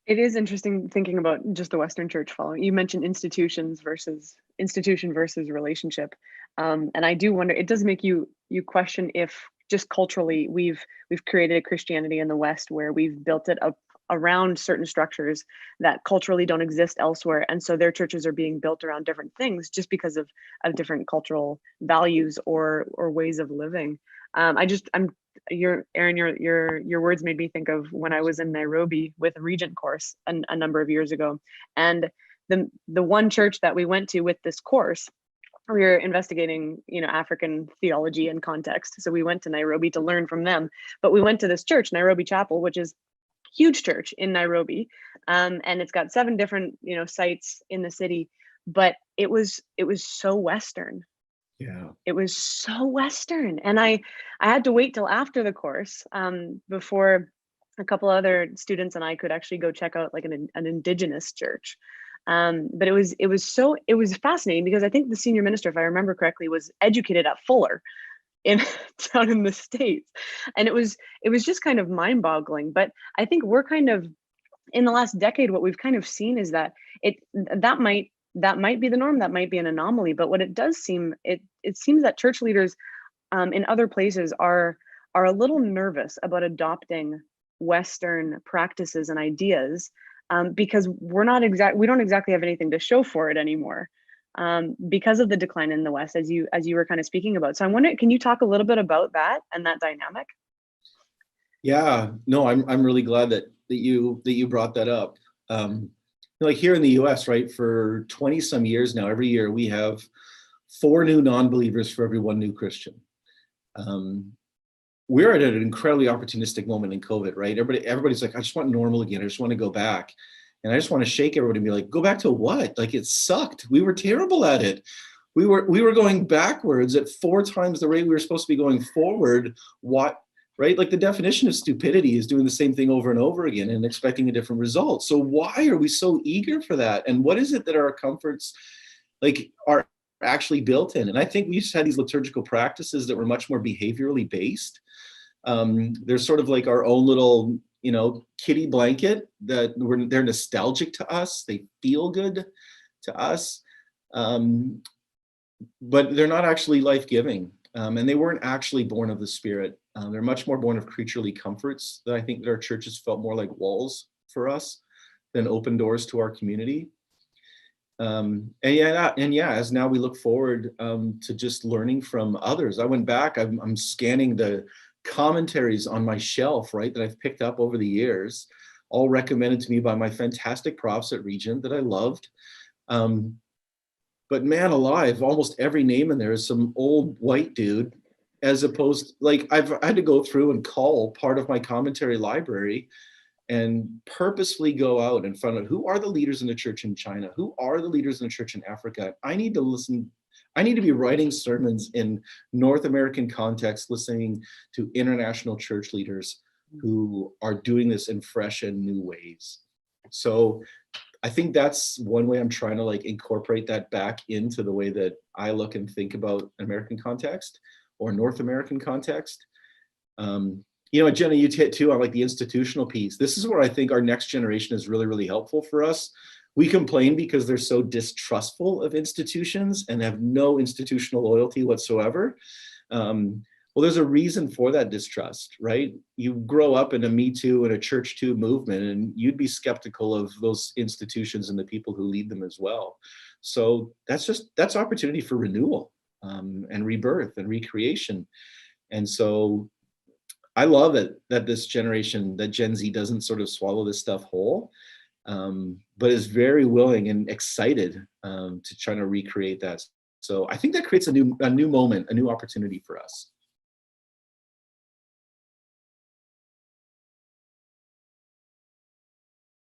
It is interesting thinking about just the Western church following. You mentioned institution versus relationship, and I do wonder. It does make you question if just culturally we've created a Christianity in the West where we've built it up around certain structures that culturally don't exist elsewhere, and so their churches are being built around different things just because of different cultural values or ways of living. I'm your Aaron, your words made me think of when I was in Nairobi with a Regent course a number of years ago, and the one church that we went to with this course, we were investigating, African theology and context. So we went to Nairobi to learn from them, but we went to this church, Nairobi Chapel, which is huge church in Nairobi, and it's got 7 different sites in the city, but it was so Western. Yeah. It was so Western. And I had to wait till after the course, before a couple other students and I could actually go check out like an indigenous church. But it was fascinating because I think the senior minister, if I remember correctly, was educated at Fuller in down in the States. And it was just kind of mind-boggling. But I think we're kind of in the last decade, what we've kind of seen is that it that might be the norm, that might be an anomaly. But what it does seem, it seems that church leaders, in other places are a little nervous about adopting Western practices and ideas, because we don't exactly have anything to show for it anymore, because of the decline in the West, as you were kind of speaking about. So I wonder, can you talk a little bit about that and that dynamic? Yeah, no, I'm really glad that you brought that up. Like here in the US, right, for 20 some years now, every year we have 4 new non-believers for every 1 new Christian. Um, we're at an incredibly opportunistic moment in COVID, right? Everybody's like, I just want normal again. I just want to go back. And I just want to shake everybody and be like, go back to what? Like it sucked. We were terrible at it. We were going backwards at 4 times the rate we were supposed to be going forward. What, right? Like the definition of stupidity is doing the same thing over and over again and expecting a different result. So why are we so eager for that? And what is it that our comforts like are actually built in? And I think we just had these liturgical practices that were much more behaviorally based. They're sort of like our own little, kitty blanket they're nostalgic to us. They feel good to us. But they're not actually life-giving. And they weren't actually born of the Spirit. They're much more born of creaturely comforts that I think that our churches felt more like walls for us than open doors to our community. And as now we look forward to just learning from others. I went back, I'm scanning the commentaries on my shelf, right, that I've picked up over the years, all recommended to me by my fantastic profs at Regent that I loved. But man alive, almost every name in there is some old white dude, as opposed, like I had to go through and call part of my commentary library and purposefully go out and find out who are the leaders in the church in China, who are the leaders in the church in Africa. I need to listen. I need to be writing sermons in North American context, listening to international church leaders who are doing this in fresh and new ways. So I think that's one way I'm trying to like incorporate that back into the way that I look and think about American context or North American context. Jenna, you hit too on like the institutional piece. This is where I think our next generation is really, really helpful for us. We complain because they're so distrustful of institutions and have no institutional loyalty whatsoever. Well, there's a reason for that distrust, right? You grow up in a Me Too and a Church Too movement, and you'd be skeptical of those institutions and the people who lead them as well. So that's opportunity for renewal, and rebirth and recreation. And so I love it that this generation, that Gen Z, doesn't sort of swallow this stuff whole, but is very willing and excited to try to recreate that. So I think that creates a new moment, a new opportunity for us.